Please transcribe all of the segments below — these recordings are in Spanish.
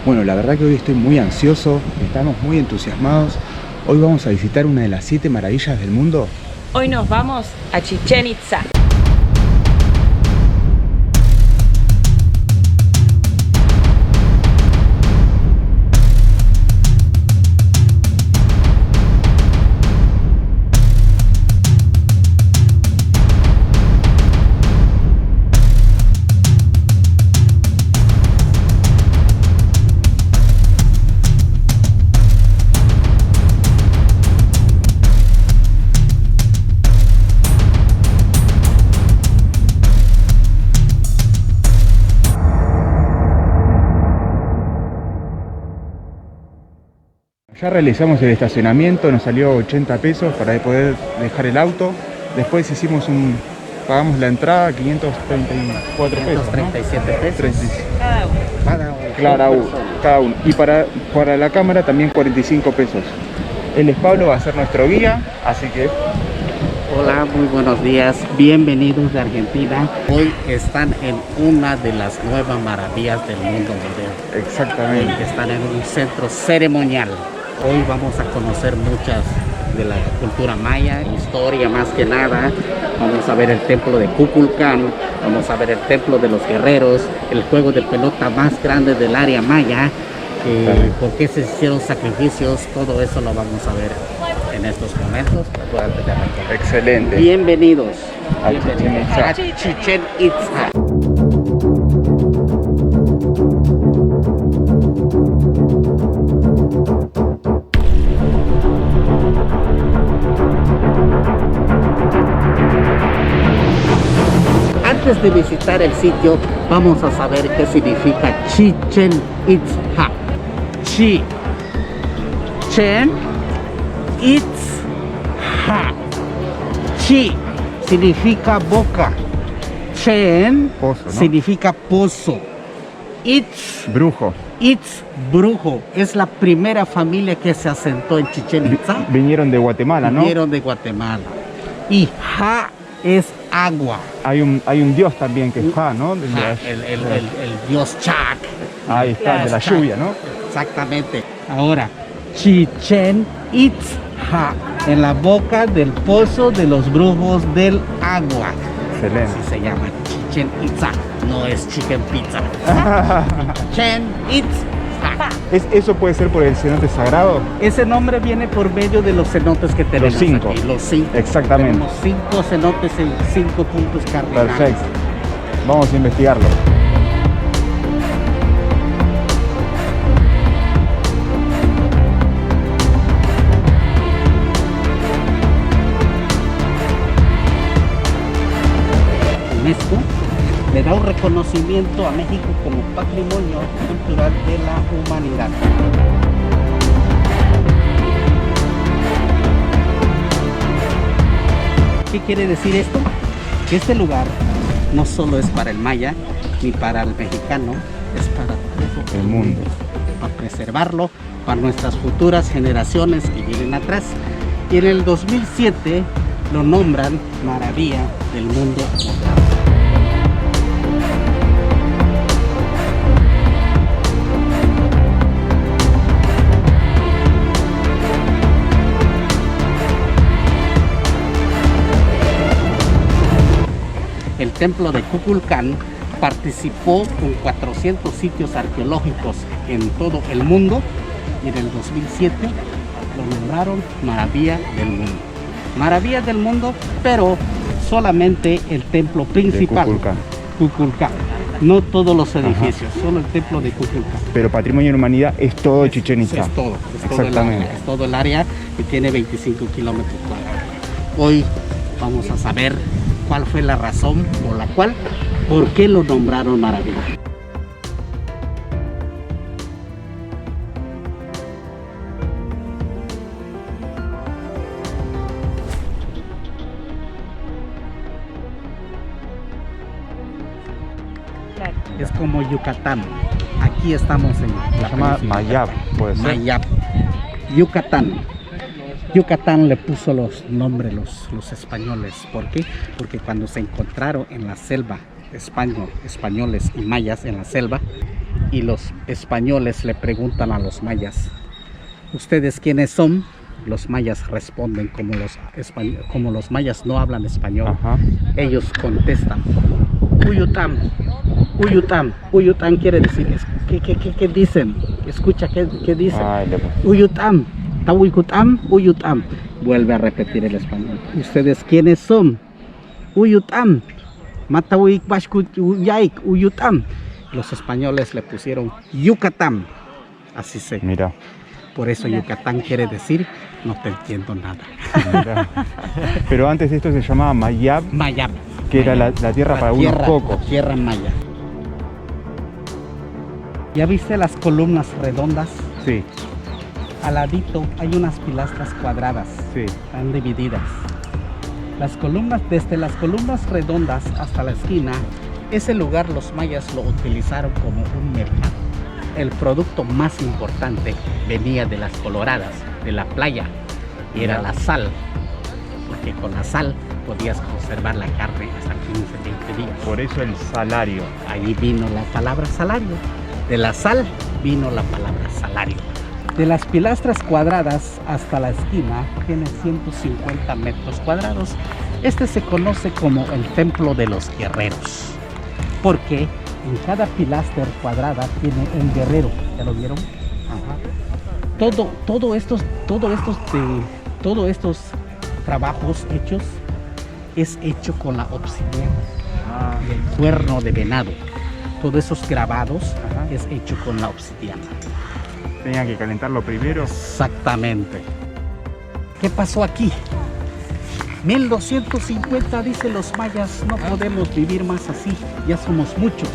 Bueno, la verdad que hoy estoy muy ansioso, estamos muy entusiasmados. Hoy vamos a visitar una de las 7 maravillas del mundo. Hoy nos vamos a Chichén Itzá. Ya realizamos el estacionamiento, nos salió 80 pesos para poder dejar el auto. Después pagamos la entrada, 534 pesos, 537 ¿no? pesos. Cada uno. Y para la cámara también 45 pesos. Él es Pablo, va a ser nuestro guía, así que... Hola, muy buenos días, bienvenidos de Argentina. Hoy están en una de las nuevas maravillas del mundo mundial. Exactamente. Hoy están en un centro ceremonial. Hoy vamos a conocer muchas de la cultura maya, historia más que nada. Vamos a ver el templo de Kukulcán, vamos a ver el templo de los guerreros, el juego de pelota más grande del área maya, por qué se hicieron sacrificios, todo eso lo vamos a ver en estos momentos. Excelente. Bienvenidos A Chichén Itzá. a Chichén Itzá. Antes de visitar el sitio, vamos a saber qué significa Chichén Itzá. Chichén Itzá. Chi significa boca. Chen Pozo, ¿no? significa pozo. Itz, Brujo. brujo. Es la primera familia que se asentó en Chichén Itzá. Vinieron de Guatemala, ¿no? Vinieron de Guatemala. Y Ja es agua. Hay un dios también que es Ja, ¿no? El dios Chak. Ahí está, de la Chak. lluvia, ¿no? Exactamente. Ahora, Chichén Itzá, en la boca del pozo de los brujos del agua. Excelente. Así se llama Chichén Itzá, no es chicken pizza. Chichén Itzá. ¿Eso puede ser por el cenote sagrado? Ese nombre viene por medio de los cenotes que tenemos Los 5. aquí. Los 5. Exactamente. Tenemos 5 cenotes en 5 puntos cardinales. Perfecto. Vamos a investigarlo. UNESCO le da un reconocimiento a México como Patrimonio Cultural de la Humanidad. ¿Qué quiere decir esto? Que este lugar no solo es para el maya ni para el mexicano, es para todo El mundo. para preservarlo para nuestras futuras generaciones que vienen atrás. Y en el 2007 lo nombran Maravilla del Mundo Mundial. El templo de Kukulcán participó con 400 sitios arqueológicos en todo el mundo y en el 2007 lo nombraron Maravilla del Mundo. Maravilla del Mundo, pero solamente el templo principal, Kukulcán. No todos los edificios, solo el templo de Kukulcán. Pero Patrimonio de la Humanidad es todo Chichén Itzá. Es todo, Exactamente. es todo el área que tiene 25 kilómetros cuadrados. Hoy vamos a saber cuál fue la razón por qué lo nombraron Maravilla. Es como Yucatán. Aquí estamos en la Se llama península. Mayab, puede ser. Mayab. Yucatán. Yucatán le puso los nombres los españoles. ¿Por qué? Porque cuando se encontraron en la selva españoles y mayas en la selva, y los españoles le preguntan a los mayas, ¿ustedes quiénes son? Los mayas responden, como los mayas no hablan español, Ajá. ellos contestan, Uyutam, Uyutam, Uyutam quiere decir, ¿qué dicen? Escucha, ¿qué dicen? Ay, Uyutam, Tawikutam, Uyutam. Vuelve a repetir el español. ¿Ustedes quiénes son? Uyutam, Matawik Bashkut Yaik, Uyutam. Los españoles le pusieron Yucatán, así se. Mira. Por eso Yucatán quiere decir, no te entiendo nada. Mira. Pero antes de esto se llamaba Mayab, Mayab. que era la tierra para unos pocos. La tierra maya. ¿Ya viste las columnas redondas? Sí, Al ladito hay unas pilastras cuadradas, sí. están divididas. Desde las columnas redondas hasta la esquina, ese lugar los mayas lo utilizaron como un mercado. El producto más importante venía de las coloradas, de la playa, y era la sal, porque con la sal podías conservar la carne hasta 15, 20 días. Por eso el salario. Ahí vino la palabra salario. De la sal vino la palabra salario. De las pilastras cuadradas hasta la esquina tiene 150 metros cuadrados. Este se conoce como el Templo de los Guerreros, porque en cada pilastra cuadrada tiene un guerrero. ¿Ya lo vieron? Ajá. Todos estos trabajos hechos es hecho con la obsidiana del cuerno de venado. Todos esos grabados es hecho con la obsidiana. Tenía que calentarlo primero. Exactamente. ¿Qué pasó aquí? 1250, dicen los mayas, no podemos vivir más así, ya somos muchos.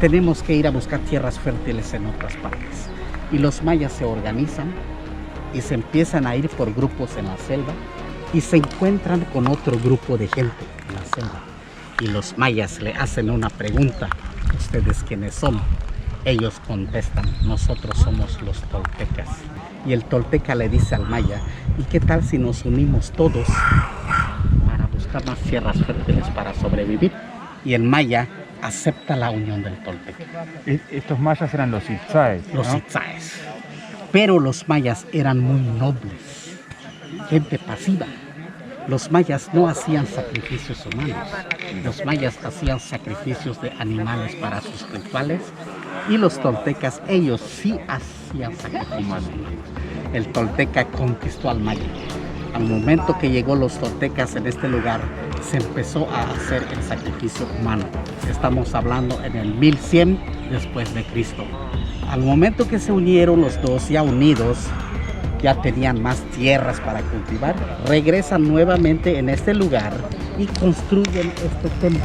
Tenemos que ir a buscar tierras fértiles en otras partes. Y los mayas se organizan y se empiezan a ir por grupos en la selva y se encuentran con otro grupo de gente en la selva. Y los mayas le hacen una pregunta, ¿ustedes quiénes son? Ellos contestan, nosotros somos los toltecas. Y el tolteca le dice al maya, ¿y qué tal si nos unimos todos para buscar más tierras fértiles para sobrevivir? Y el maya acepta la unión del tolteca. Estos mayas eran los itzáes, ¿no? Los itzáes. Pero los mayas eran muy nobles, gente pasiva. Los mayas no hacían sacrificios humanos. Los mayas hacían sacrificios de animales para sus rituales. Y los toltecas, ellos sí hacían sacrificios humanos. El tolteca conquistó al maya. Al momento que llegó los toltecas en este lugar, se empezó a hacer el sacrificio humano. Estamos hablando en el 1100 después de Cristo. Al momento que se unieron los dos, ya unidos, ya tenían más tierras para cultivar, regresan nuevamente en este lugar y construyen este templo.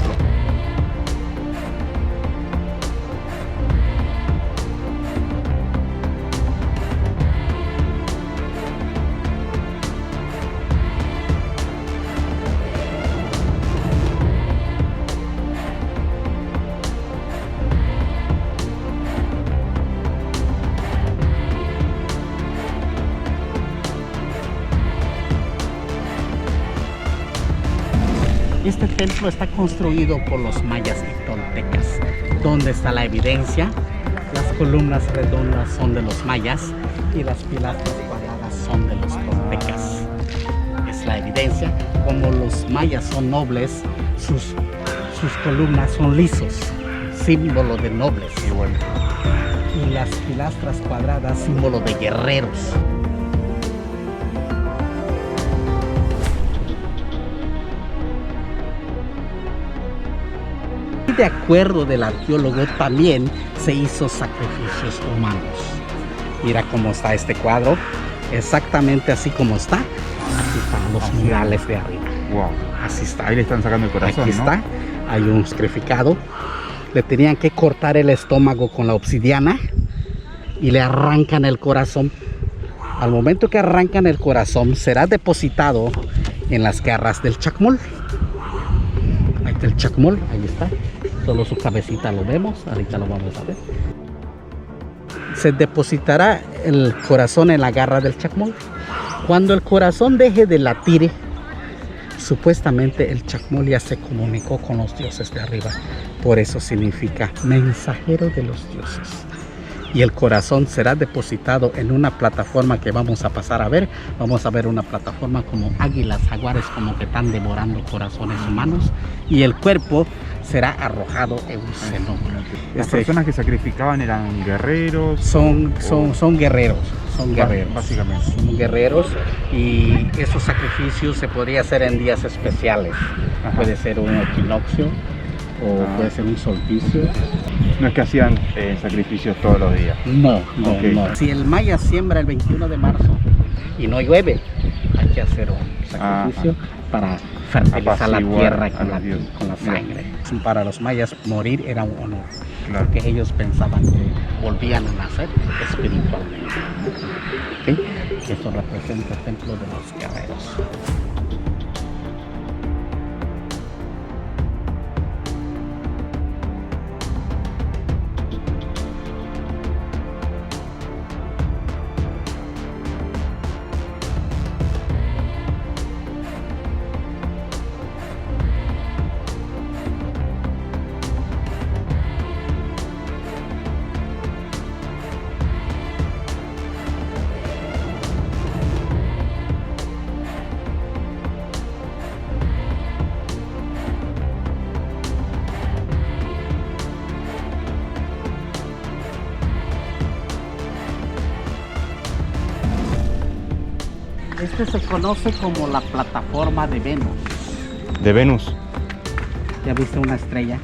Este templo está construido por los mayas y toltecas. ¿Dónde está la evidencia? Las columnas redondas son de los mayas y las pilastras cuadradas son de los toltecas. Es la evidencia. Como los mayas son nobles, sus columnas son lisos, símbolo de nobles. Y bueno, Y las pilastras cuadradas, símbolo de guerreros. De acuerdo del arqueólogo, también se hizo sacrificios humanos. Mira cómo está este cuadro, exactamente así como está. Así están los murales de arriba. wow. Así está. Ahí le están sacando el corazón, Aquí ¿no? está, hay un sacrificado. Le tenían que cortar el estómago con la obsidiana y le arrancan el corazón. Al momento que arrancan el corazón, será depositado en las garras del chacmol. Ahí está el chacmol, ahí está. Solo su cabecita lo vemos, ahorita lo vamos a ver. Se depositará el corazón en la garra del chacmol. Cuando el corazón deje de latir, Supuestamente el Chacmolia se comunicó con los dioses de arriba, por eso significa mensajero de los dioses. Y el corazón será depositado en una plataforma que vamos a pasar a ver. Vamos a ver una plataforma como águilas, jaguares, como que están devorando corazones humanos. Y el cuerpo será arrojado en un cenote. Las personas que sacrificaban eran guerreros. Son guerreros. Son guerreros. Básicamente. Son guerreros, y esos sacrificios se podría hacer en días especiales. Ajá. Puede ser un equinoccio o puede ser un solsticio. No es que hacían sacrificios todos los días. No. Si el maya siembra el 21 de marzo y no llueve, hay que hacer un sacrificio para fertilizar la Apaciguar tierra a con la los dioses. sangre. Para los mayas morir era un honor, Claro. porque ellos pensaban que volvían a nacer espiritualmente. ¿Sí? Eso representa el templo de los guerreros. Este se conoce como la plataforma de Venus. De Venus. ¿Ya viste una estrella?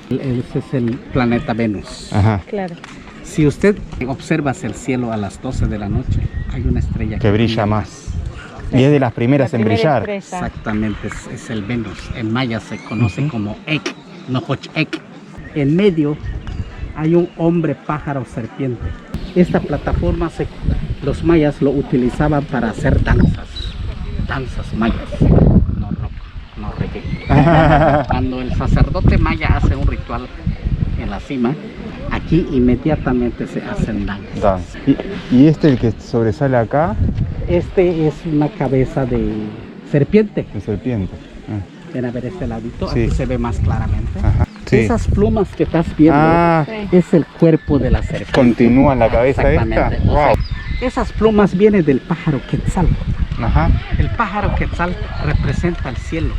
Ese es el planeta Venus. Ajá. Claro. Si usted observa el cielo a las 12 de la noche, hay una estrella Que brilla más. Y es de las primeras La en primera brillar. estrella. Exactamente, es el Venus. En maya se conoce como Ek, Nohoch-Ek. En medio hay un hombre pájaro serpiente. Esta plataforma los mayas lo utilizaban para hacer danzas mayas, no rock, no reggae. Cuando el sacerdote maya hace un ritual en la cima, aquí inmediatamente se hacen danzas. Y este, el que sobresale acá, Este es una cabeza de serpiente. de serpiente. Ven a ver este ladito, Sí. aquí se ve más claramente. Ajá. Sí. Esas plumas que estás viendo es el cuerpo de la serpiente. Continúa en la cabeza esta. Exactamente. O Wow. sea, esas plumas vienen del pájaro quetzal. Ajá. El pájaro quetzal representa el cielo.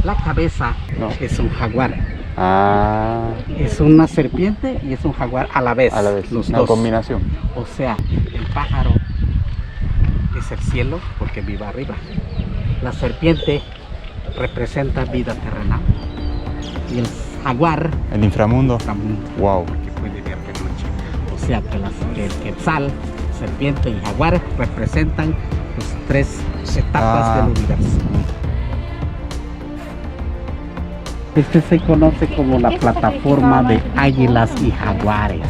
La cabeza No. es un jaguar. Ah, Es una serpiente y es un jaguar a la vez. a la vez. Los Una dos. combinación. O sea, el pájaro es el cielo porque vive arriba. La serpiente representa vida terrenal. Y el jaguar, El inframundo. inframundo, Wow. porque puede ver de noche. O sea que el quetzal, serpiente y jaguar representan las tres etapas del universo. Este se conoce como la plataforma de águilas y jaguares.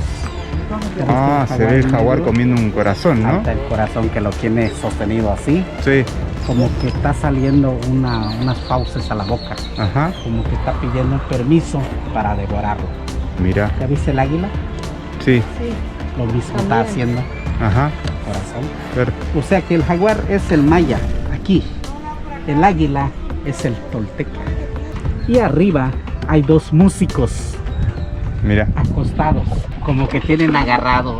Ah, se ve el jaguar comiendo un corazón, ¿no? Hasta el corazón que lo tiene sostenido así, Sí. como que está saliendo unas fauces a la boca, Ajá. como que está pidiendo un permiso para devorarlo. Mira. ¿Ya viste el águila? Sí. Sí. Lo mismo está También. haciendo Ajá. corazón. Ver. O sea que el jaguar es el maya, aquí. El águila es el tolteca. Y arriba hay dos músicos Mira. acostados, como que tienen agarrado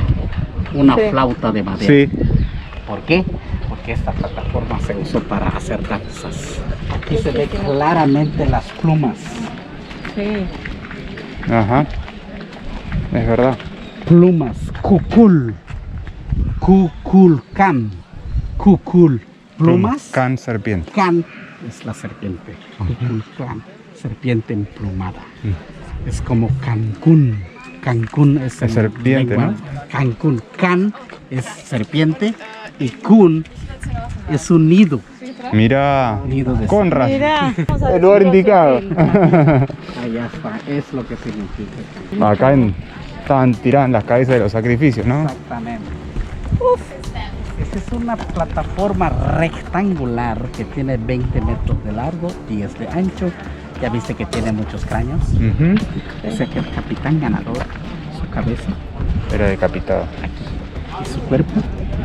una Sí. flauta de madera. Sí. ¿Por qué? Porque esta plataforma se usó para hacer danzas. Aquí se ve claramente las plumas. Sí. Ajá. Es verdad. Plumas, cucul, cuculcán, cucul. Plumas, Can serpiente. can es la serpiente. Cuculcán, serpiente emplumada. Es como Cancún. Cancún es Es serpiente, lengua. Cancún, can es serpiente y kun es un nido. Mira. Nido de Con Mirá. El lugar indicado. Allá está, es lo que significa. Acá estaban tiradas las cabezas de los sacrificios, ¿no? Exactamente. Esta es una plataforma rectangular que tiene 20 metros de largo, 10 de ancho. Ya viste que tiene muchos cráneos. Ujú. O sea que el capitán ganador, su cabeza Era decapitado. aquí y su cuerpo,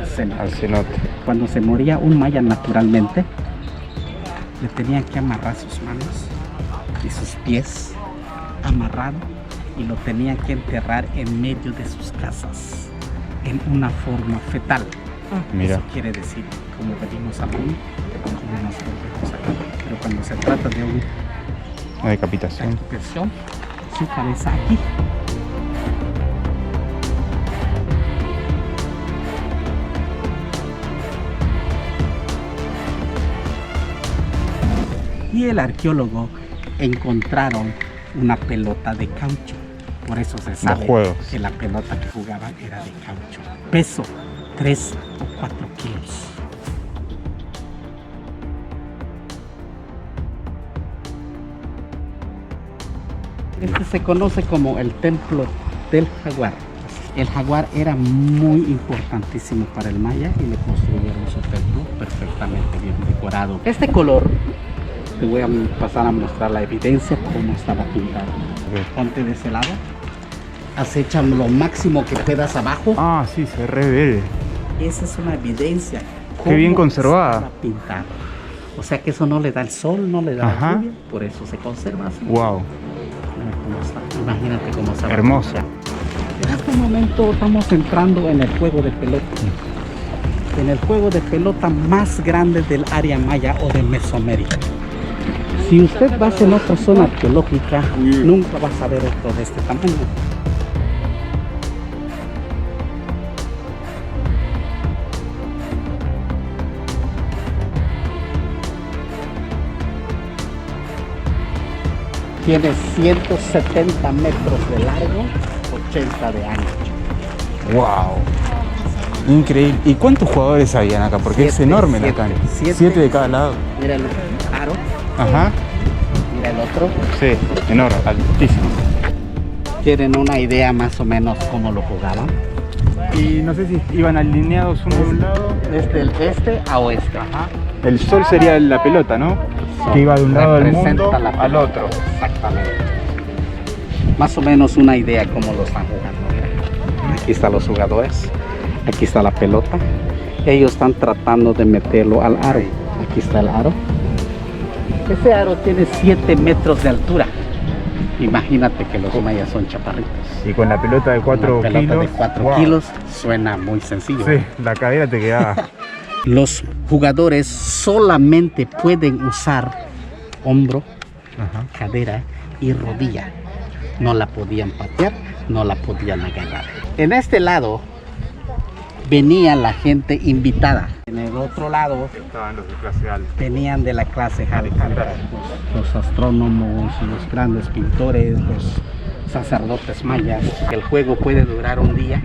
el seno. Al cenote. Cuando se moría un maya naturalmente, le tenían que amarrar sus manos y sus pies amarrado y lo tenían que enterrar en medio de sus casas en una forma fetal. Mira. Eso quiere decir, como venimos al mundo, como nos volvemos acá. Pero cuando se trata de Una decapitación. decapitación, su cabeza aquí. Y el arqueólogo encontraron una pelota de caucho. Por eso se sabe juegos. que la pelota que jugaban era de caucho. Peso 3 o 4 kilos. Este se conoce como el templo del jaguar. El jaguar era muy importantísimo para el maya y le construyeron su templo perfectamente bien decorado. Este color, te voy a pasar a mostrar la evidencia cómo estaba pintado. Ponte de ese lado, acecha lo máximo que puedas abajo. Ah, sí, se re verde. Esa es una evidencia. Qué bien cómo conservada. estaba pintado. O sea que eso no le da el sol, no le da Ajá. la lluvia, por eso se conserva así. Wow. Mira cómo está. Imagínate cómo está. Hermoso. En este momento estamos entrando en el juego de pelota. En el juego de pelota más grande del área maya o de Mesoamérica. Si usted va en otra zona arqueológica, nunca vas a ver otro de este tamaño. Tiene 170 metros de largo, 80 de ancho. Wow. Increíble. ¿Y cuántos jugadores habían acá? Porque es Siete, enorme la siete, cancha. siete. 7 de cada lado. Mira el aro, Ajá. mira el otro. Sí, enorme, altísimo. Tienen una idea más o menos cómo lo jugaban. Y no sé si iban alineados uno de un lado. Desde el este a oeste. Ajá. El sol sería la pelota, ¿no? Que iba de un lado del Representa mundo la al pelota. otro. Exactamente. Más o menos una idea cómo lo están jugando. Mira. Aquí están los jugadores. Aquí está la pelota. Ellos están tratando de meterlo al aro. Aquí está el aro. Ese aro tiene 7 metros de altura. Imagínate que los mayas son chaparritos. Y con la pelota de 4 Una pelota kilos. de 4 wow. kilos suena muy sencillo. Sí, la cadera te quedaba. Los jugadores solamente pueden usar hombro, Ajá. cadera y rodilla. No la podían patear, no la podían agarrar. En este lado venía la gente invitada. En el otro lado Estaban los de clase alta. venían de la clase alta, los astrónomos, los grandes pintores, los sacerdotes mayas. El juego puede durar un día,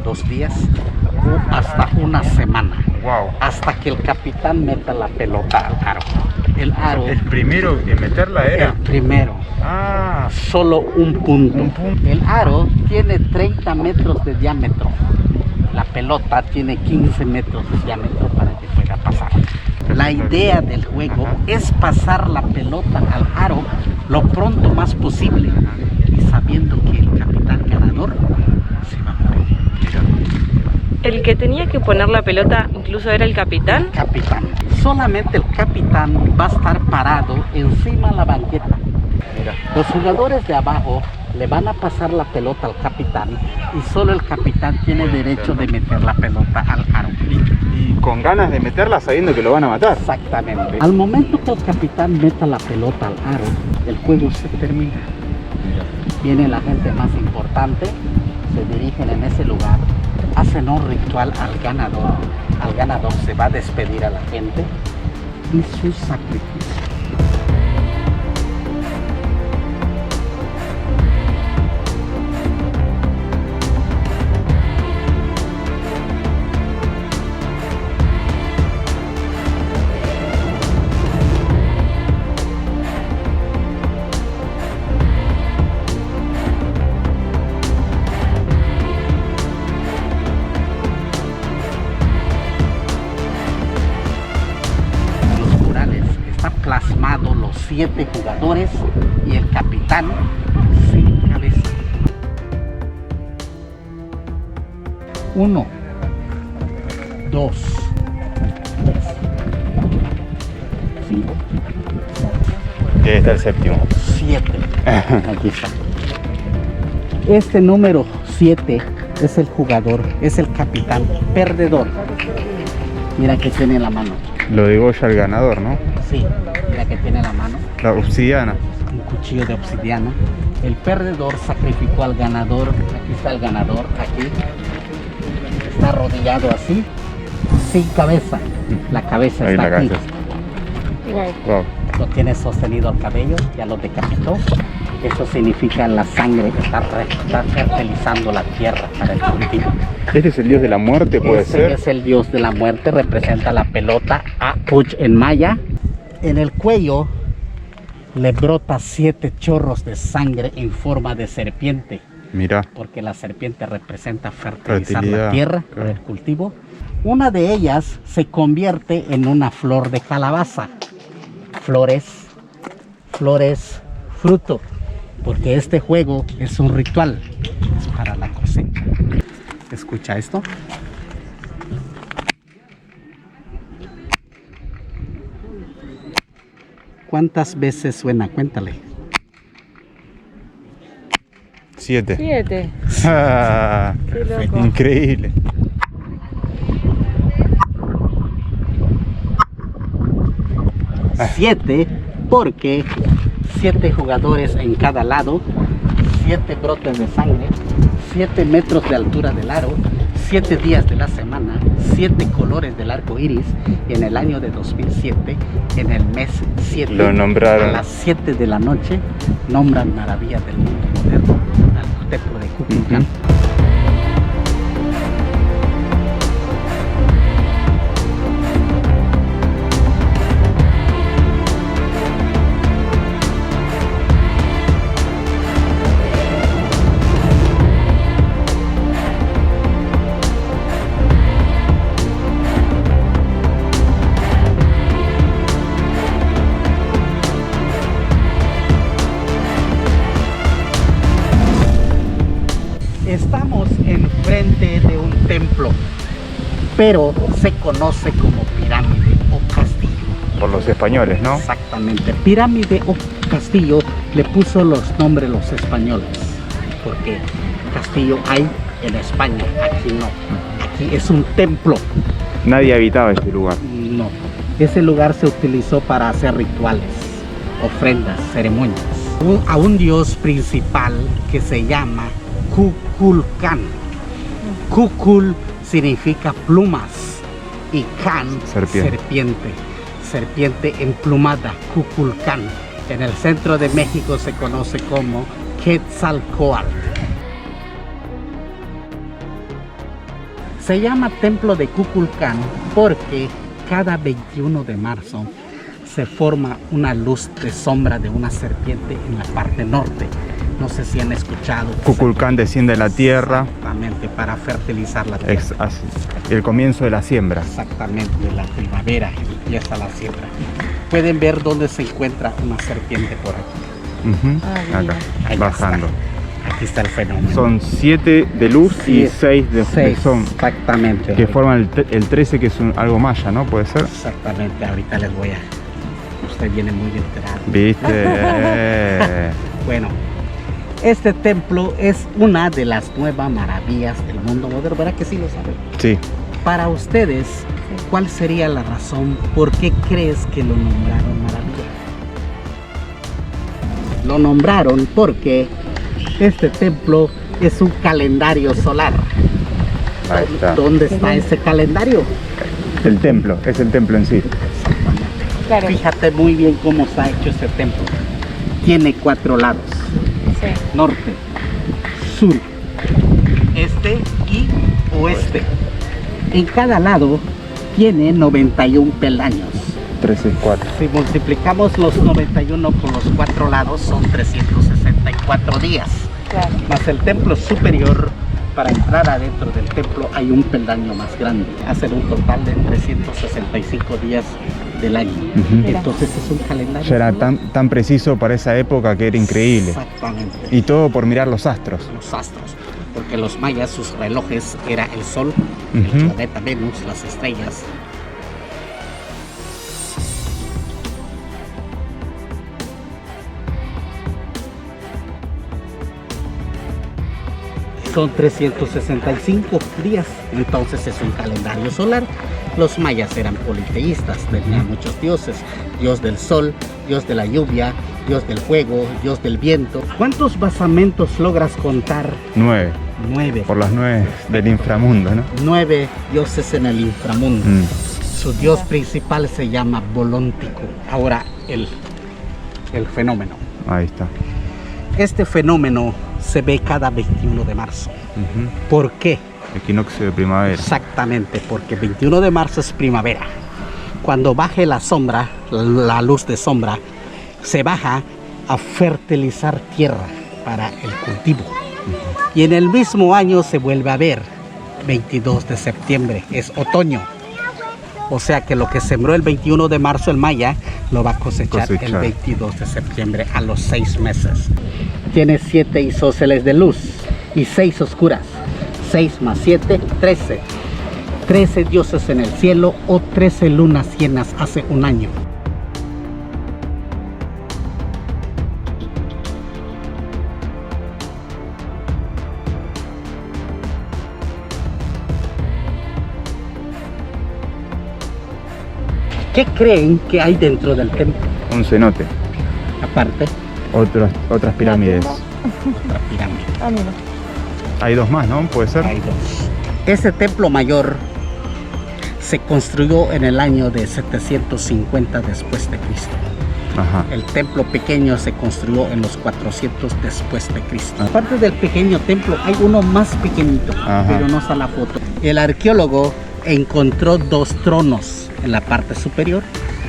2 días o hasta una semana, Wow. hasta que el capitán meta la pelota al aro. El aro, El primero en meterla era. el primero, Ah, solo un punto. Un punto. El aro tiene 30 metros de diámetro. La pelota tiene 15 metros de diámetro para que pueda pasar. La idea del juego es pasar la pelota al aro lo pronto más posible y sabiendo que el capitán ganador se va a morir. El que tenía que poner la pelota incluso era el capitán. Capitán. Solamente el capitán va a estar parado encima de la banqueta. mira. Los jugadores de abajo le van a pasar la pelota al capitán y solo el capitán tiene derecho de meter la pelota al aro. Y con ganas de meterla sabiendo que lo van a matar. Exactamente. Al momento que el capitán meta la pelota al aro, el juego se termina. Viene la gente más importante, se dirigen en ese lugar, hacen un ritual al ganador. Al ganador se va a despedir a la gente y su sacrificio. Plasmado los 7 jugadores y el capitán sin cabeza. 1, 2, 3, 5. Que está el séptimo. 7. Aquí está. Este número 7 es el jugador, es el capitán perdedor. Mira que tiene en la mano. Lo de Goya el ganador, ¿no? Sí, mira que tiene en la mano. La obsidiana. Un cuchillo de obsidiana. El perdedor sacrificó al ganador. Aquí está el ganador, aquí. Está arrodillado así, sin cabeza. La cabeza Ahí está la aquí. cabeza. Wow. Wow. Lo tiene sostenido al cabello, ya lo decapitó. Eso significa la sangre que está fertilizando la tierra para el cultivo. ¿Este es el dios de la muerte, puede Ese ser? es el dios de la muerte, representa la pelota Apuch en maya. En el cuello le brota 7 chorros de sangre en forma de serpiente, Mirá. porque la serpiente representa fertilizar Fertilidad, la tierra para claro. el cultivo. Una de ellas se convierte en una flor de calabaza. Flores, fruto, porque este juego es un ritual, es para la cosecha. Escucha esto. ¿Cuántas veces suena? Cuéntale. 7. 7. Qué loco. Increíble. Siete, porque 7 jugadores en cada lado, 7 brotes de sangre, 7 metros de altura del aro, 7 días de la semana, 7 colores del arco iris. Y en el año de 2007, en el mes 7, Lo nombraron. a las 7 de la noche, nombran Maravillas del Mundo Moderno al templo de Kukulcán. Estamos enfrente de un templo, pero se conoce como pirámide o castillo. Por los españoles, ¿no? Exactamente, pirámide o castillo le puso los nombres los españoles, porque castillo hay en España, aquí no. Aquí es un templo. Nadie habitaba este lugar. No, ese lugar se utilizó para hacer rituales, ofrendas, ceremonias. A un dios principal que se llama Kukulcán. Kukul significa plumas y Kan, Serpiente. serpiente emplumada, Kukulcán. En el centro de México se conoce como Quetzalcóatl. Se llama Templo de Kukulcán porque cada 21 de marzo se forma una luz de sombra de una serpiente en la parte norte. No sé si han escuchado. Kukulcán desciende a la tierra. Exactamente, para fertilizar la tierra. El comienzo de la siembra. Exactamente, la primavera empieza la siembra. Pueden ver dónde se encuentra una serpiente por aquí. Acá, Ahí bajando. está. Aquí está el fenómeno. Son 7 de luz y 6 de son exactamente. que forman el 13, que es algo maya, ¿no? ¿Puede ser? Exactamente, ahorita les voy a... Usted viene muy enterado. ¿Viste? Bueno, este templo es una de las nuevas maravillas del mundo moderno, ¿verdad que sí lo saben? Sí. Para ustedes, ¿cuál sería la razón por qué crees que lo nombraron maravilla? Lo nombraron porque este templo es un calendario solar. Ahí está. ¿Dónde está ese calendario? El templo, es el templo en sí. Claro. Fíjate muy bien cómo está hecho este templo. Tiene 4 lados. Sí. Norte, sur, este y oeste. En cada lado tiene 91 peldaños. 13 y 4. Si multiplicamos los 91 por los 4 lados son 364 días. Claro. Más el templo superior, para entrar adentro del templo hay un peldaño más grande. Hacen un total de 365 días del año. Entonces es un calendario. Ya era tan preciso para esa época que era increíble. Exactamente. Y todo por mirar los astros. Los astros, porque los mayas, sus relojes era el sol, el planeta Venus, las estrellas. son 365 días, entonces es un calendario solar. Los mayas eran politeístas, tenían muchos dioses: dios del sol, dios de la lluvia, dios del fuego, dios del viento. ¿Cuántos basamentos logras contar? 9. 9. Por las 9 del inframundo, ¿no? 9 dioses en el inframundo. Su dios principal se llama Volóntico. Ahora el fenómeno. Ahí está. Este fenómeno se ve cada 21 de marzo. ¿Por qué? Equinoccio de primavera. Exactamente, porque 21 de marzo es primavera. Cuando baje la sombra, la luz de sombra, se baja a fertilizar tierra para el cultivo. Y en el mismo año se vuelve a ver, 22 de septiembre, es otoño. O sea que lo que sembró el 21 de marzo el maya, lo va a cosechar el 22 de septiembre a los 6 meses. Tiene 7 isósceles de luz y 6 oscuras. 6 más 7, 13. 13 dioses en el cielo o 13 lunas llenas hace un año. ¿Qué creen que hay dentro del templo? Un cenote. Aparte, Otras pirámides. la pirámide. Ah, mira. Hay 2 más, ¿no? ¿Puede ser? Hay 2. Ese templo mayor se construyó en el año de 750 después de Cristo. Ajá. El templo pequeño se construyó en los 400 después de Cristo. Aparte del pequeño templo, hay uno más pequeñito, pero no está la foto. El arqueólogo encontró 2 tronos en la parte superior.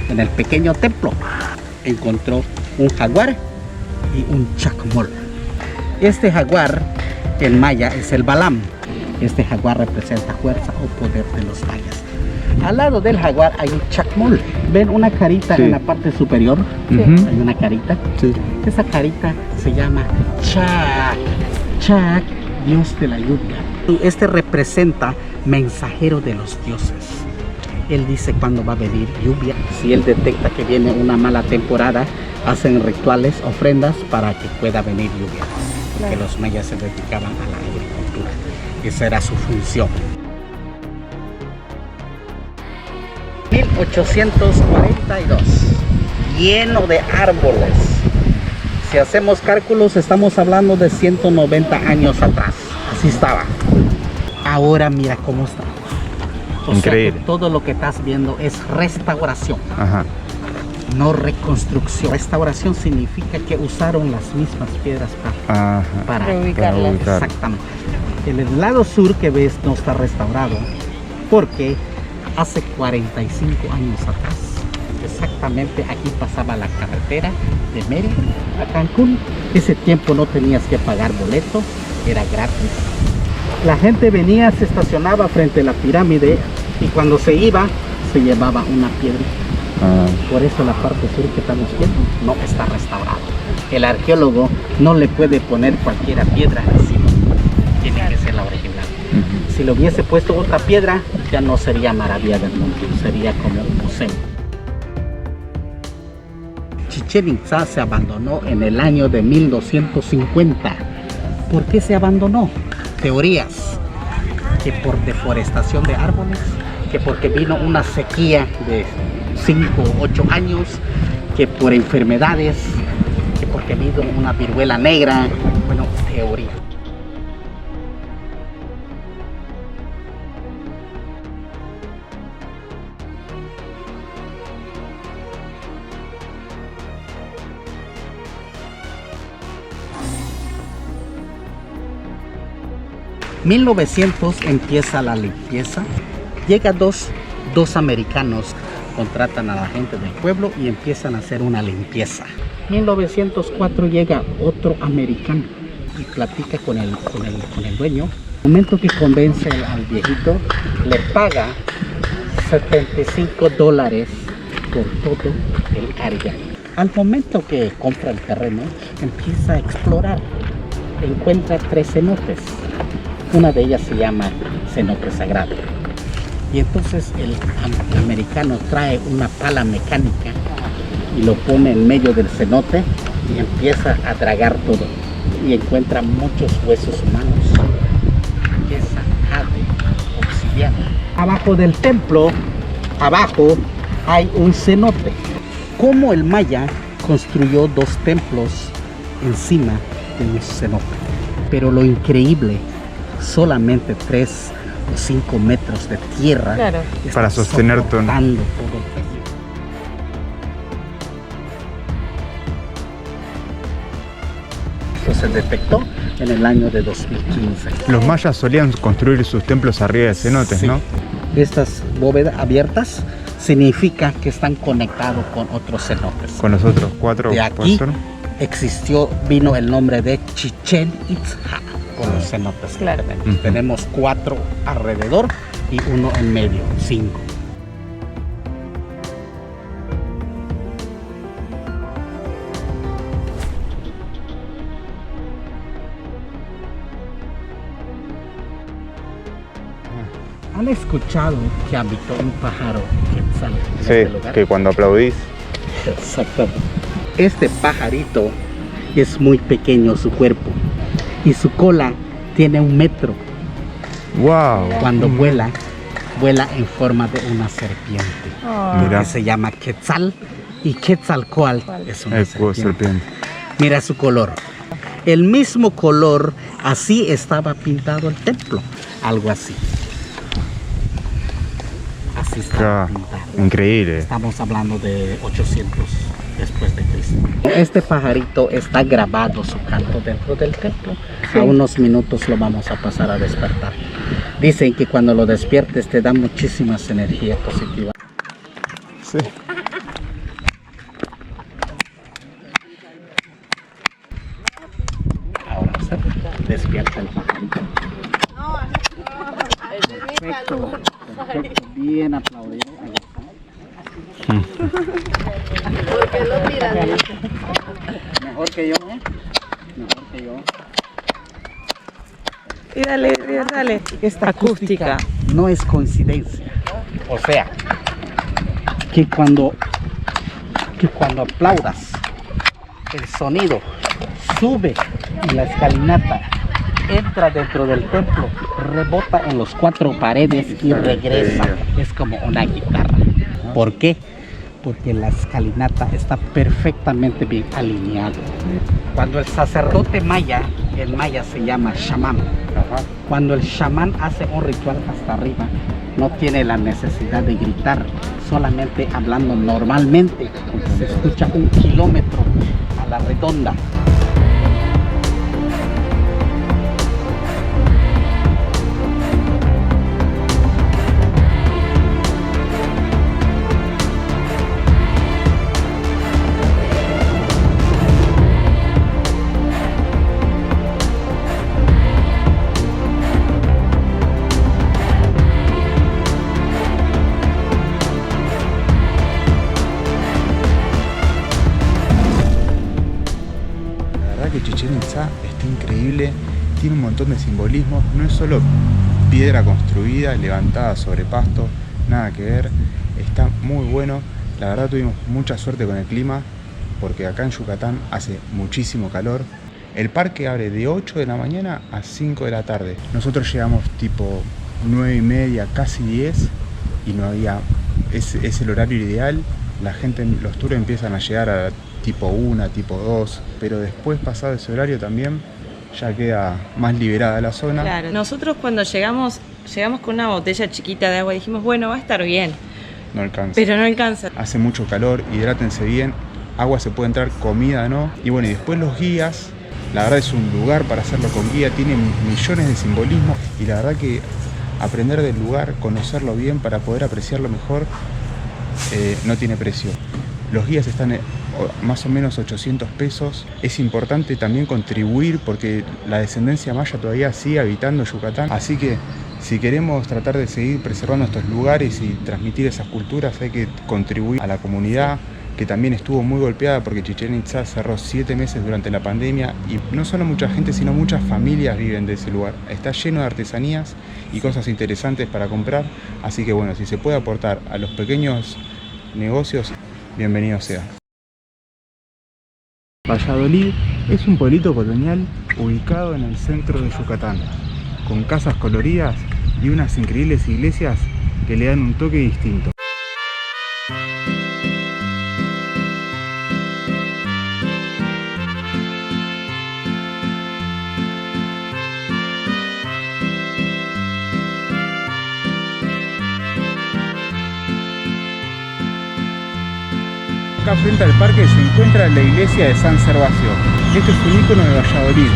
En el pequeño templo encontró un jaguar y un chacmol. Este jaguar en maya es el Balam. Este jaguar representa fuerza o poder de los mayas. Al lado del jaguar hay un chacmol. ¿Ven una carita en la parte superior? Hay una carita. Esa carita se llama Chac. Chac, dios de la lluvia. Este representa mensajero de los dioses. Él dice cuándo va a venir lluvia. Si él detecta que viene una mala temporada, hacen rituales, ofrendas para que pueda venir lluvia. Porque los mayas se dedicaban a la agricultura. Esa era su función. 1842, lleno de árboles. Si hacemos cálculos, estamos hablando de 190 años atrás. Así estaba. Ahora mira cómo está. O Increíble. sea que todo lo que estás viendo es restauración. Ajá. No reconstrucción. Restauración significa que usaron las mismas piedras para reubicarlas. Exactamente. El lado sur que ves no está restaurado porque hace 45 años atrás, exactamente aquí pasaba la carretera de Mérida a Cancún. Ese tiempo no tenías que pagar boleto, era gratis. La gente venía, se estacionaba frente a la pirámide y cuando se iba, se llevaba una piedrita. Por eso la parte sur que estamos viendo no está restaurada. El arqueólogo no le puede poner cualquier piedra, sino tiene que ser la original. Si le hubiese puesto otra piedra, ya no sería maravilla del mundo, sería como un museo. Chichén Itzá se abandonó en el año de 1250. ¿Por qué se abandonó? Teorías, que por deforestación de árboles, que porque vino una sequía de 5 o 8 años, que por enfermedades, que porque vino una viruela negra. Bueno, teoría. En 1900 empieza la limpieza. Llega dos americanos, contratan a la gente del pueblo y empiezan a hacer una limpieza. En 1904 llega otro americano y platica con el dueño. En el momento que convence al viejito, le paga $75 por todo el área. Al momento que compra el terreno, empieza a explorar. Encuentra 3 cenotes. Una de ellas se llama cenote sagrado. Y entonces el americano trae una pala mecánica y lo pone en medio del cenote y empieza a dragar todo. Y encuentra muchos huesos humanos, bien. Abajo del templo, abajo, hay un cenote. Como el maya construyó 2 templos encima de un cenote. Pero lo increíble, solamente 3 o 5 metros de tierra para sostener todo. Esto se detectó en el año de 2015. Los mayas solían construir sus templos arriba de cenotes, Sí. ¿no? Estas bóvedas abiertas significa que están conectados con otros cenotes. Con los otros 4 De aquí vino el nombre de Chichén Itzá, con los cenotes. Claro. Tenemos 4 alrededor y 1 en medio, 5. ¿Han escuchado que habitó un pájaro quetzal en este lugar? que cuando aplaudís. Exactamente. Este pajarito es muy pequeño su cuerpo y su cola tiene 1 metro. ¡Wow! Cuando vuela, vuela en forma de una serpiente. Mira. Que se llama quetzal y quetzalcóatl es una serpiente. Mira su color. El mismo color, así estaba pintado el templo. Algo así. Así estaba pintado. Increíble. Estamos hablando de 800 después de Cristo. Este pajarito está grabado su canto dentro del templo. A unos minutos lo vamos a pasar a despertar. Dicen que cuando lo despiertes te da muchísimas energías positivas. Sí. Ahora se despierta el pajarito. Perfecto. Perfecto. Bien aplaudido. ¿Por qué lo tiran? Mejor que yo, ¿eh? Mejor que yo. Y dale. Esta Acústica. no es coincidencia. O sea, que cuando aplaudas, el sonido sube en la escalinata, entra dentro del templo, rebota en los 4 paredes y regresa. Es como una guitarra. ¿Por qué? Porque la escalinata está perfectamente bien alineada. Cuando el sacerdote maya, el maya se llama chamán. Cuando el chamán hace un ritual hasta arriba, no tiene la necesidad de gritar, solamente hablando normalmente, se escucha 1 kilómetro a la redonda. Que Chichén Itzá está increíble, tiene un montón de simbolismos, no es solo piedra construida, levantada sobre pasto, nada que ver, está muy bueno. La verdad tuvimos mucha suerte con el clima, porque acá en Yucatán hace muchísimo calor. El parque abre de 8 de la mañana a 5 de la tarde. Nosotros llegamos tipo 9:30, casi 10, y no había, es el horario ideal. La gente, los tours empiezan a llegar a tipo 1, tipo 2, pero después, pasado ese horario también, ya queda más liberada la zona. Claro, nosotros cuando llegamos con una botella chiquita de agua y dijimos, bueno, va a estar bien, No alcanza. pero no alcanza. Hace mucho calor, hidrátense bien, agua se puede entrar, comida no. Y bueno, y después los guías, la verdad es un lugar para hacerlo con guía, tiene millones de simbolismos y la verdad que aprender del lugar, conocerlo bien para poder apreciarlo mejor, no tiene precio. Los guías están más o menos 800 pesos. Es importante también contribuir porque la descendencia maya todavía sigue habitando Yucatán. Así que si queremos tratar de seguir preservando estos lugares y transmitir esas culturas, hay que contribuir a la comunidad, que también estuvo muy golpeada porque Chichén Itzá cerró 7 meses durante la pandemia y no solo mucha gente, sino muchas familias viven de ese lugar. Está lleno de artesanías y cosas interesantes para comprar. Así que bueno, si se puede aportar a los pequeños negocios, bienvenido sea. Valladolid es un pueblito colonial ubicado en el centro de Yucatán, con casas coloridas y unas increíbles iglesias que le dan un toque distinto. Acá frente al parque se encuentra la iglesia de San Servacio. Esto es un ícono de Valladolid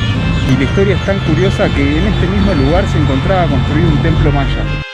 y la historia es tan curiosa que en este mismo lugar se encontraba construido un templo maya.